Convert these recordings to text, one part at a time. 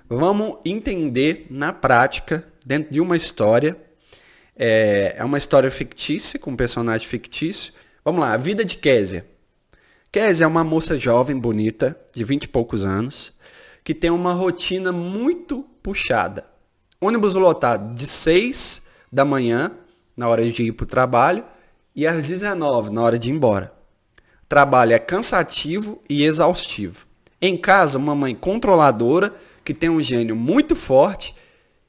Vamos entender na prática, dentro de uma história. É uma história fictícia, com um personagem fictício. Vamos lá, a vida de Késia. Késia é uma moça jovem, bonita, de 20 e poucos anos, que tem uma rotina muito puxada. Ônibus lotado de 6 da manhã, na hora de ir para o trabalho, e às 19, na hora de ir embora. O trabalho é cansativo e exaustivo. Em casa, uma mãe controladora, que tem um gênio muito forte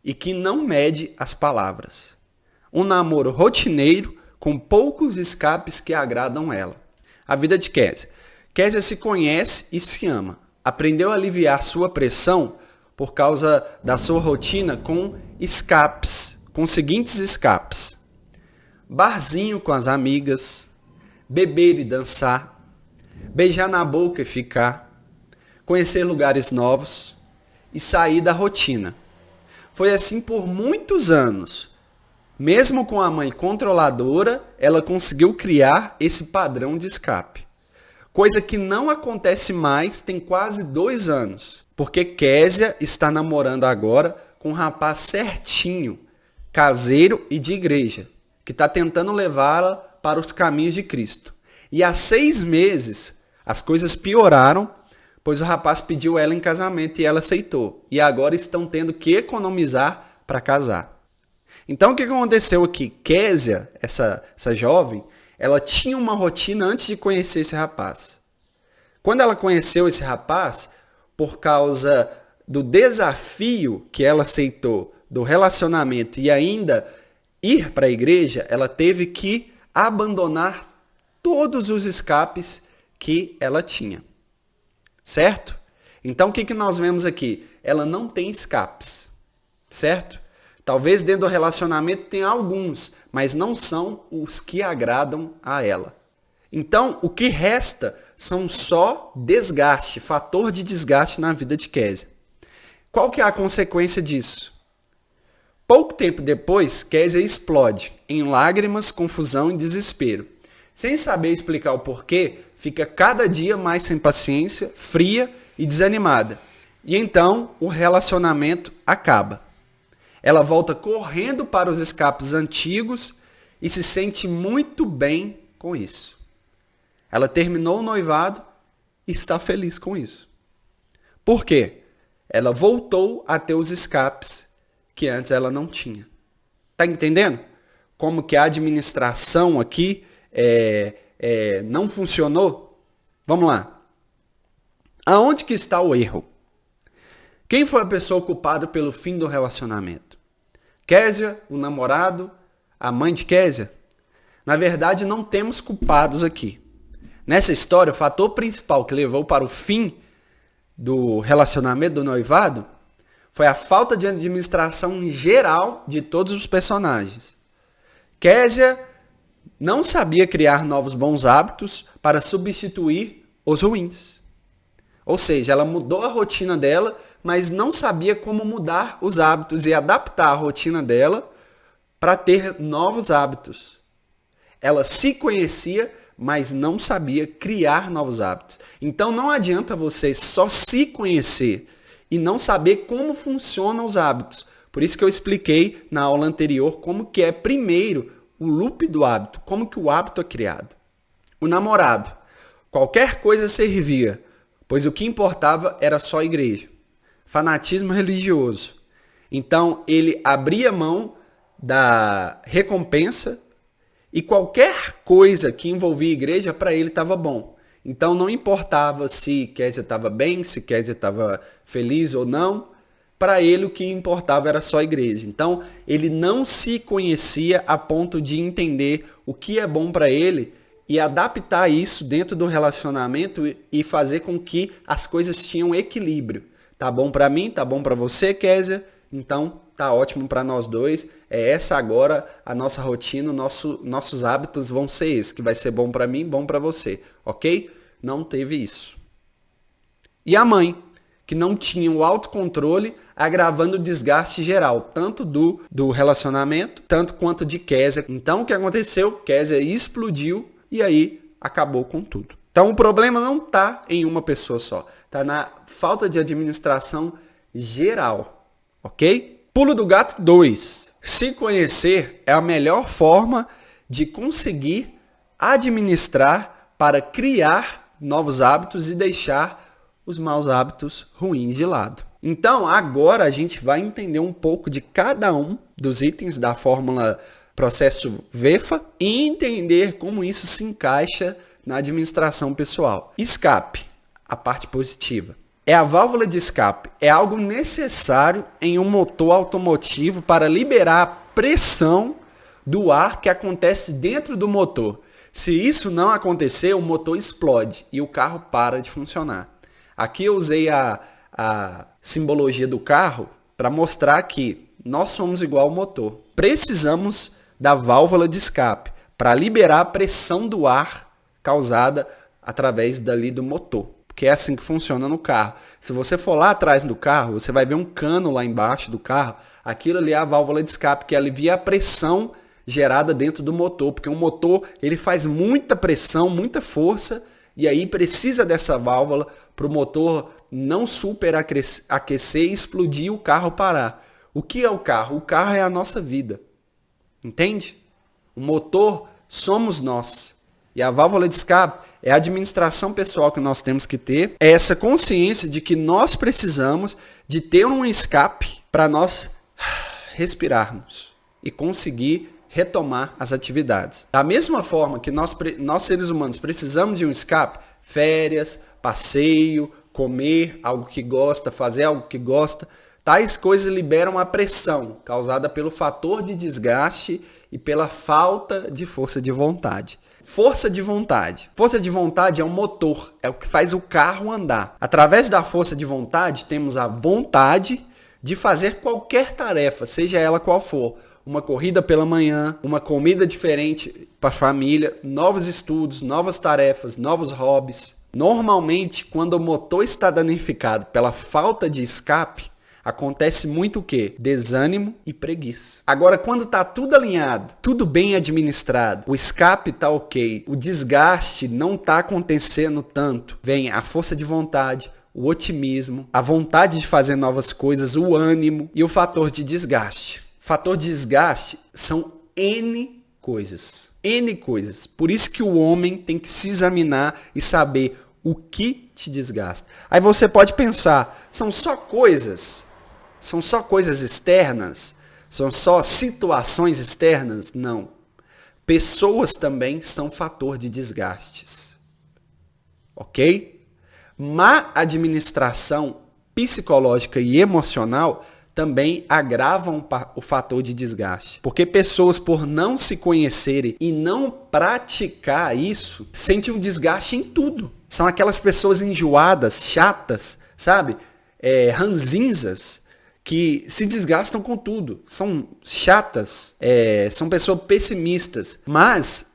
e que não mede as palavras. Um namoro rotineiro, com poucos escapes que agradam ela. A vida de Késia. Késia se conhece e se ama. Aprendeu a aliviar sua pressão por causa da sua rotina com escapes, com os seguintes escapes: barzinho com as amigas, beber e dançar, beijar na boca e ficar, conhecer lugares novos e sair da rotina. Foi assim por muitos anos. Mesmo com a mãe controladora, ela conseguiu criar esse padrão de escape. Coisa que não acontece mais tem quase 2 anos. Porque Késia está namorando agora com um rapaz certinho, caseiro e de igreja, que está tentando levá-la para os caminhos de Cristo. E há 6 meses, as coisas pioraram, pois o rapaz pediu ela em casamento e ela aceitou. E agora estão tendo que economizar para casar. Então, o que aconteceu aqui? Késia, essa jovem, ela tinha uma rotina antes de conhecer esse rapaz. Quando ela conheceu esse rapaz, por causa do desafio que ela aceitou do relacionamento e ainda ir para a igreja, ela teve que abandonar todos os escapes que ela tinha. Certo? Então, o que nós vemos aqui? Ela não tem escapes. Certo? Talvez dentro do relacionamento tenha alguns, mas não são os que agradam a ela. Então, o que resta são só desgaste, fator de desgaste na vida de Késia. Qual que é a consequência disso? Pouco tempo depois, Késia explode em lágrimas, confusão e desespero. Sem saber explicar o porquê, fica cada dia mais sem paciência, fria e desanimada. E então, o relacionamento acaba. Ela volta correndo para os escapes antigos e se sente muito bem com isso. Ela terminou o noivado e está feliz com isso. Por quê? Ela voltou a ter os escapes que antes ela não tinha. Tá entendendo? Como que a administração aqui não funcionou? Vamos lá. Aonde que está o erro? Quem foi a pessoa culpada pelo fim do relacionamento? Késia, o namorado, a mãe de Késia? Na verdade, não temos culpados aqui. Nessa história, o fator principal que levou para o fim do relacionamento, do noivado, foi a falta de administração geral de todos os personagens. Késia não sabia criar novos bons hábitos para substituir os ruins. Ou seja, ela mudou a rotina dela, mas não sabia como mudar os hábitos e adaptar a rotina dela para ter novos hábitos. Ela se conhecia, mas não sabia criar novos hábitos. Então não adianta você só se conhecer e não saber como funcionam os hábitos. Por isso que eu expliquei na aula anterior como que é primeiro o loop do hábito, como que o hábito é criado. O namorado, qualquer coisa servia, pois o que importava era só a igreja. Fanatismo religioso. Então, ele abria mão da recompensa e qualquer coisa que envolvia a igreja, para ele estava bom. Então, não importava se Késia estava bem, se Késia estava feliz ou não. Para ele, o que importava era só a igreja. Então, ele não se conhecia a ponto de entender o que é bom para ele e adaptar isso dentro do relacionamento e fazer com que as coisas tenham equilíbrio. Tá bom para mim, tá bom para você, Késia? Então, tá ótimo para nós dois. É essa agora a nossa rotina, nossos hábitos vão ser esses, que vai ser bom para mim, bom para você, ok? Não teve isso. E a mãe, que não tinha o autocontrole, agravando o desgaste geral, tanto do relacionamento, tanto quanto de Késia. Então, o que aconteceu? Késia explodiu e aí acabou com tudo. Então, o problema não está em uma pessoa só. Está na falta de administração geral, ok? Pulo do gato 2. Se conhecer é a melhor forma de conseguir administrar para criar novos hábitos e deixar os maus hábitos ruins de lado. Então, agora a gente vai entender um pouco de cada um dos itens da fórmula processo VEFA e entender como isso se encaixa na administração pessoal. Escape, a parte positiva. É a válvula de escape. É algo necessário em um motor automotivo para liberar a pressão do ar que acontece dentro do motor. Se isso não acontecer, o motor explode e o carro para de funcionar. Aqui eu usei a simbologia do carro para mostrar que nós somos igual ao motor. Precisamos da válvula de escape para liberar a pressão do ar causada através dali do motor. Porque é assim que funciona no carro. Se você for lá atrás do carro, você vai ver um cano lá embaixo do carro. Aquilo ali é a válvula de escape, que alivia a pressão gerada dentro do motor. Porque o motor ele faz muita pressão, muita força, e aí precisa dessa válvula para o motor não superaquecer e explodir e o carro parar. O que é o carro? O carro é a nossa vida. Entende? O motor somos nós. E a válvula de escape é a administração pessoal que nós temos que ter. É essa consciência de que nós precisamos de ter um escape para nós respirarmos e conseguir retomar as atividades. Da mesma forma que nós seres humanos precisamos de um escape, férias, passeio, comer algo que gosta, fazer algo que gosta, tais coisas liberam a pressão causada pelo fator de desgaste e pela falta de força de vontade. Força de vontade. Força de vontade é um motor, é o que faz o carro andar. Através da força de vontade, temos a vontade de fazer qualquer tarefa, seja ela qual for. Uma corrida pela manhã, uma comida diferente para a família, novos estudos, novas tarefas, novos hobbies. Normalmente, quando o motor está danificado pela falta de escape, acontece muito o quê? Desânimo e preguiça. Agora, quando está tudo alinhado, tudo bem administrado, o escape está ok, o desgaste não está acontecendo tanto, vem a força de vontade, o otimismo, a vontade de fazer novas coisas, o ânimo e o fator de desgaste. Fator de desgaste são N coisas. N coisas. Por isso que o homem tem que se examinar e saber o que te desgasta. Aí você pode pensar, são só coisas? São só coisas externas? São só situações externas? Não. Pessoas também são fator de desgastes. Ok? Má administração psicológica e emocional também agravam o fator de desgaste. Porque pessoas, por não se conhecerem e não praticar isso, sentem um desgaste em tudo. São aquelas pessoas enjoadas, chatas, sabe? Ranzinzas, que se desgastam com tudo. São chatas, são pessoas pessimistas. Mas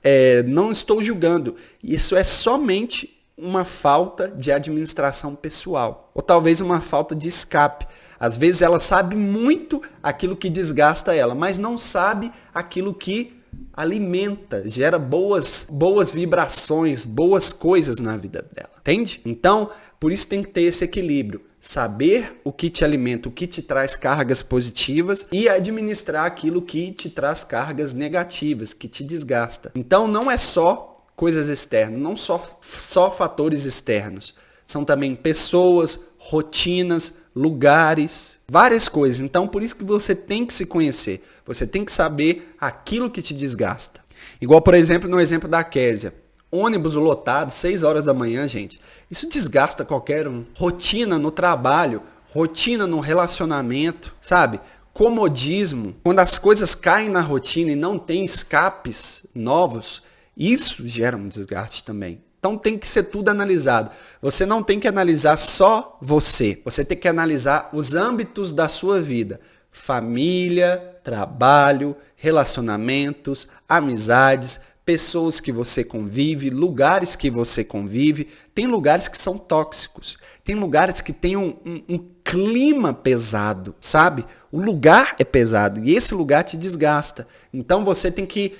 não estou julgando. Isso é somente uma falta de administração pessoal. Ou talvez uma falta de escape. Às vezes ela sabe muito aquilo que desgasta ela, mas não sabe aquilo que alimenta, gera boas vibrações, boas coisas na vida dela. Entende? Então, por isso tem que ter esse equilíbrio. Saber o que te alimenta, o que te traz cargas positivas e administrar aquilo que te traz cargas negativas, que te desgasta. Então, não é só coisas externas, não só fatores externos. São também pessoas, rotinas, lugares, várias coisas. Então, por isso que você tem que se conhecer. Você tem que saber aquilo que te desgasta. Igual, por exemplo, no exemplo da Késia. Ônibus lotado, 6 horas da manhã, gente. Isso desgasta qualquer um. Rotina no trabalho, rotina no relacionamento, sabe? Comodismo. Quando as coisas caem na rotina e não tem escapes novos, isso gera um desgaste também. Então tem que ser tudo analisado. Você não tem que analisar só você. Você tem que analisar os âmbitos da sua vida. Família, trabalho, relacionamentos, amizades, pessoas que você convive, lugares que você convive. Tem lugares que são tóxicos. Tem lugares que tem um clima pesado, sabe? O lugar é pesado e esse lugar te desgasta. Então você tem que...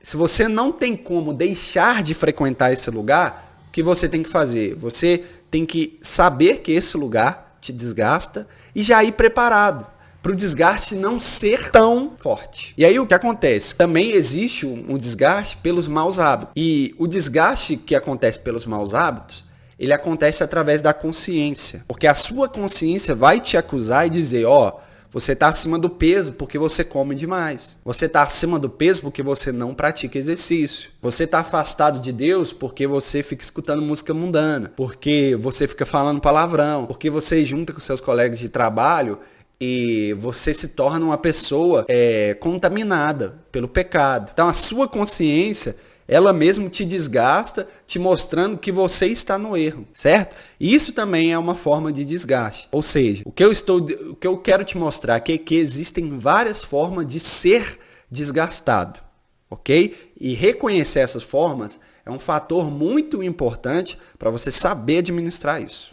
Se você não tem como deixar de frequentar esse lugar, o que você tem que fazer? Você tem que saber que esse lugar te desgasta, e já ir preparado para o desgaste não ser tão forte. E aí o que acontece? Também existe um desgaste pelos maus hábitos. E o desgaste que acontece pelos maus hábitos, ele acontece através da consciência. Porque a sua consciência vai te acusar e dizer, ó, você está acima do peso porque você come demais. Você está acima do peso porque você não pratica exercício. Você está afastado de Deus porque você fica escutando música mundana. Porque você fica falando palavrão. Porque você junta com seus colegas de trabalho e você se torna uma pessoa contaminada pelo pecado. Então a sua consciência, ela mesmo te desgasta, te mostrando que você está no erro, certo? E isso também é uma forma de desgaste. Ou seja, o que eu quero te mostrar aqui é que existem várias formas de ser desgastado, ok? E reconhecer essas formas é um fator muito importante para você saber administrar isso.